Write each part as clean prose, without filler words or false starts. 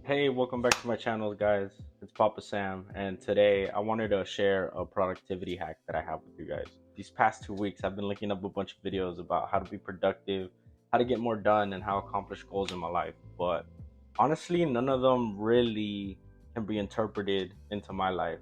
Hey, welcome back to my channel, guys. It's Papa Sam, and today I wanted to share a productivity hack that I have with you guys. These past 2 weeks, I've been looking up a bunch of videos about how to be productive, how to get more done, and how to accomplish goals in my life. But honestly, none of them really can be interpreted into my life.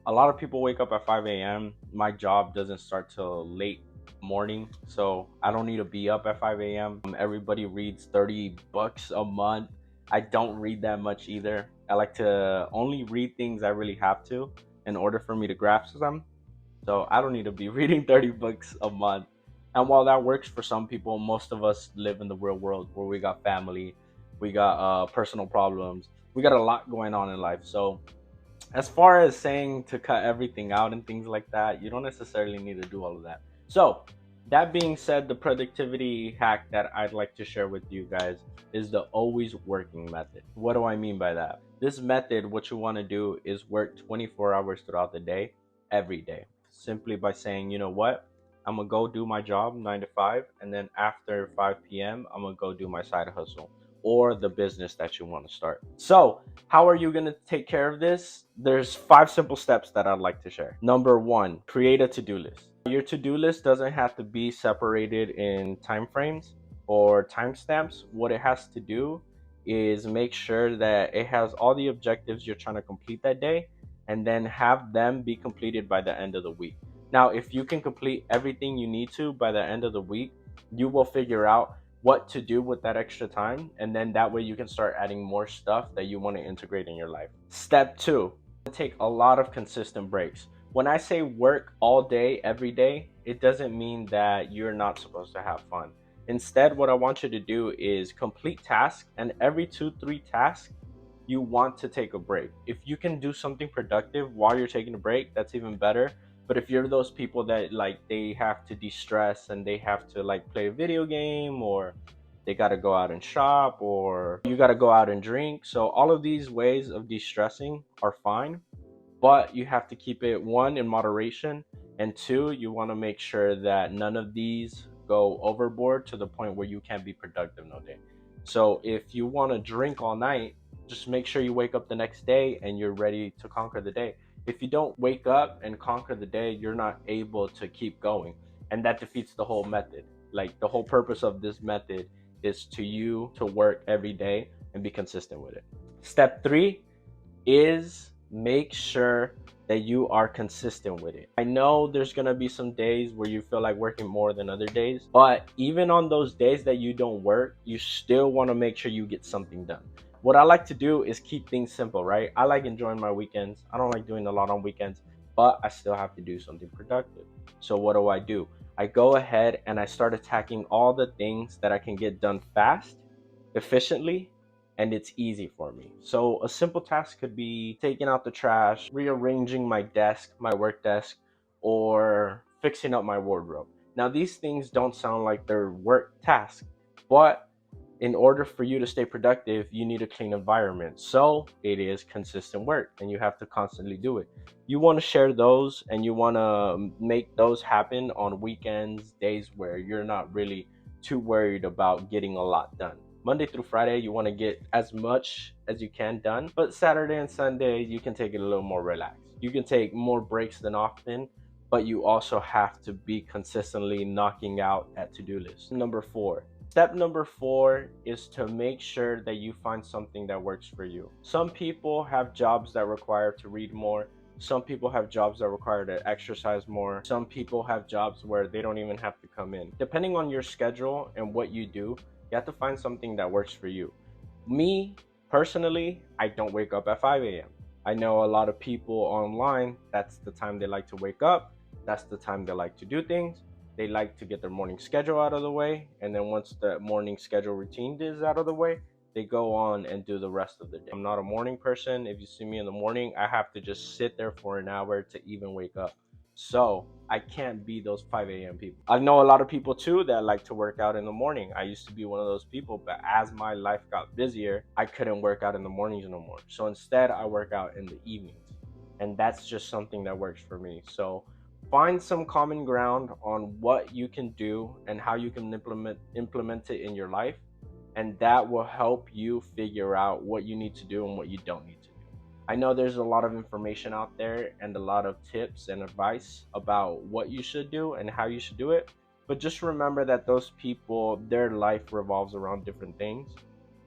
A lot of people wake up at 5 a.m. My job doesn't start till late morning, so I don't need to be up at 5 a.m. Everybody reads 30 books a month. I don't read that much either. I like to only read things I really have to in order for me to grasp them. So I don't need to be reading 30 books a month. And while that works for some people, most of us live in the real world where we got family, we got personal problems, we got a lot going on in life. So as far as saying to cut everything out and things like that, you don't necessarily need to do all of that. So, that being said, the productivity hack that I'd like to share with you guys is the always working method. What do I mean by that? This method, what you want to do is work 24 hours throughout the day, every day, simply by saying, you know what? I'm gonna go do my job 9 to 5, and then after 5 p.m., I'm gonna go do my side hustle or the business that you want to start. So, how are you going to take care of this? There's 5 simple steps that I'd like to share. Number 1, create a to-do list. Your to-do list doesn't have to be separated in time frames or timestamps. What it has to do is make sure that it has all the objectives you're trying to complete that day, and then have them be completed by the end of the week. Now, if you can complete everything you need to by the end of the week, you will figure out what to do with that extra time, and then that way you can start adding more stuff that you want to integrate in your life. Step 2, take a lot of consistent breaks. When I say work all day every day, it doesn't mean that you're not supposed to have fun. Instead, what I want you to do is complete tasks, and every 2-3 tasks you want to take a break. If you can do something productive while you're taking a break, that's even better. But if you're those people that like they have to de-stress and they have to like play a video game, or they got to go out and shop, or you got to go out and drink, so all of these ways of de-stressing are fine, but you have to keep it, one, in moderation, and two, you want to make sure that none of these go overboard to the point where you can't be productive no day. So if you want to drink all night, just make sure you wake up the next day and you're ready to conquer the day. If you don't wake up and conquer the day, you're not able to keep going, and that defeats the whole method. Like, the whole purpose of this method is to you to work every day and be consistent with it. Step 3 is make sure that you are consistent with it. I know there's gonna be some days where you feel like working more than other days, but even on those days that you don't work, you still want to make sure you get something done. What I like to do is keep things simple, right? I like enjoying my weekends. I don't like doing a lot on weekends, but I still have to do something productive. So what do? I go ahead and I start attacking all the things that I can get done fast, efficiently, and it's easy for me. So a simple task could be taking out the trash, rearranging my desk, my work desk, or fixing up my wardrobe. Now, these things don't sound like they're work tasks, but in order for you to stay productive, you need a clean environment. So it is consistent work, and you have to constantly do it. You want to share those, and you want to make those happen on weekends, days where you're not really too worried about getting a lot done. Monday through Friday, you want to get as much as you can done, but Saturday and Sunday, you can take it a little more relaxed. You can take more breaks than often, but you also have to be consistently knocking out at to-do lists. Number 4. Step number 4 is to make sure that you find something that works for you. Some people have jobs that require to read more. Some people have jobs that require to exercise more. Some people have jobs where they don't even have to come in. Depending on your schedule and what you do, you have to find something that works for you. Me, personally, I don't wake up at 5 a.m. I know a lot of people online, that's the time they like to wake up. That's the time they like to do things. They like to get their morning schedule out of the way. And then once the morning schedule routine is out of the way, they go on and do the rest of the day. I'm not a morning person. If you see me in the morning, I have to just sit there for an hour to even wake up. So I can't be those 5 a.m. people. I know a lot of people too that like to work out in the morning. I used to be one of those people, but as my life got busier, I couldn't work out in the mornings no more. So instead, I work out in the evenings. And that's just something that works for me. So find some common ground on what you can do and how you can implement it in your life, and that will help you figure out what you need to do and what you don't need to do. I know there's a lot of information out there and a lot of tips and advice about what you should do and how you should do it, but just remember that those people, their life revolves around different things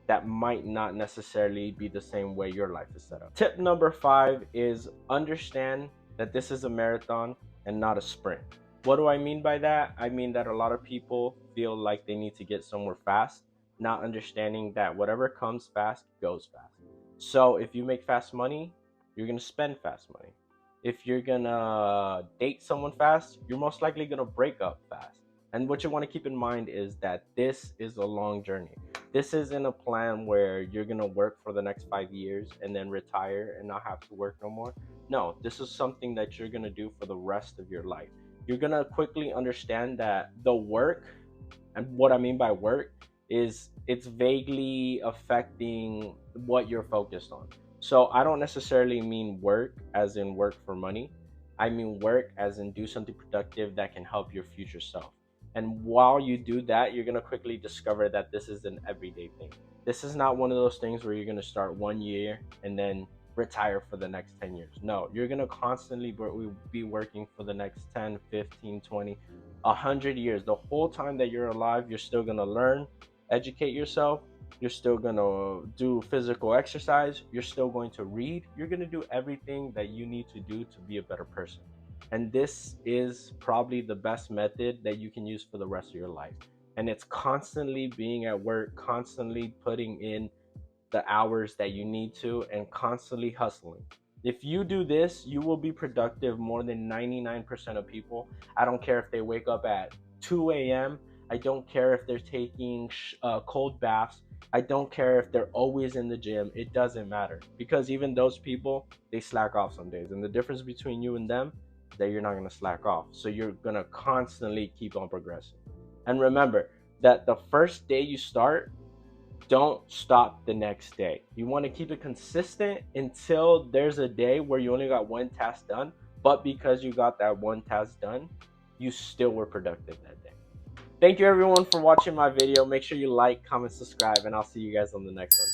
that might not necessarily be the same way your life is set up. Tip number 5 is understand that this is a marathon and not a sprint. What do I mean by that? I mean that a lot of people feel like they need to get somewhere fast, not understanding that whatever comes fast goes fast. So if you make fast money, you're gonna spend fast money. If you're gonna date someone fast, you're most likely gonna break up fast. And what you want to keep in mind is that this is a long journey. This isn't a plan where you're gonna work for the next 5 years and then retire and not have to work no more. No, this is something that you're gonna do for the rest of your life. You're gonna quickly understand that the work, and what I mean by work is it's vaguely affecting what you're focused on. So I don't necessarily mean work as in work for money. I mean work as in do something productive that can help your future self. And while you do that, you're going to quickly discover that this is an everyday thing. This is not one of those things where you're going to start 1 year and then retire for the next 10 years. No, you're going to constantly be working for the next 10, 15, 20, 100 years. The whole time that you're alive, you're still going to learn, educate yourself. You're still going to do physical exercise. You're still going to read. You're going to do everything that you need to do to be a better person. And this is probably the best method that you can use for the rest of your life. And it's constantly being at work, constantly putting in the hours that you need to, and constantly hustling. If you do this, you will be productive more than 99% of people. I don't care if they wake up at 2 a.m. I don't care if they're taking cold baths. I don't care if they're always in the gym. It doesn't matter, because even those people, they slack off some days. And the difference between you and them, that you're not going to slack off. So you're going to constantly keep on progressing. And remember that the first day you start, don't stop the next day. You want to keep it consistent until there's a day where you only got one task done, but because you got that one task done, you still were productive that day. Thank you everyone for watching my video. Make sure you like, comment, subscribe, and I'll see you guys on the next one.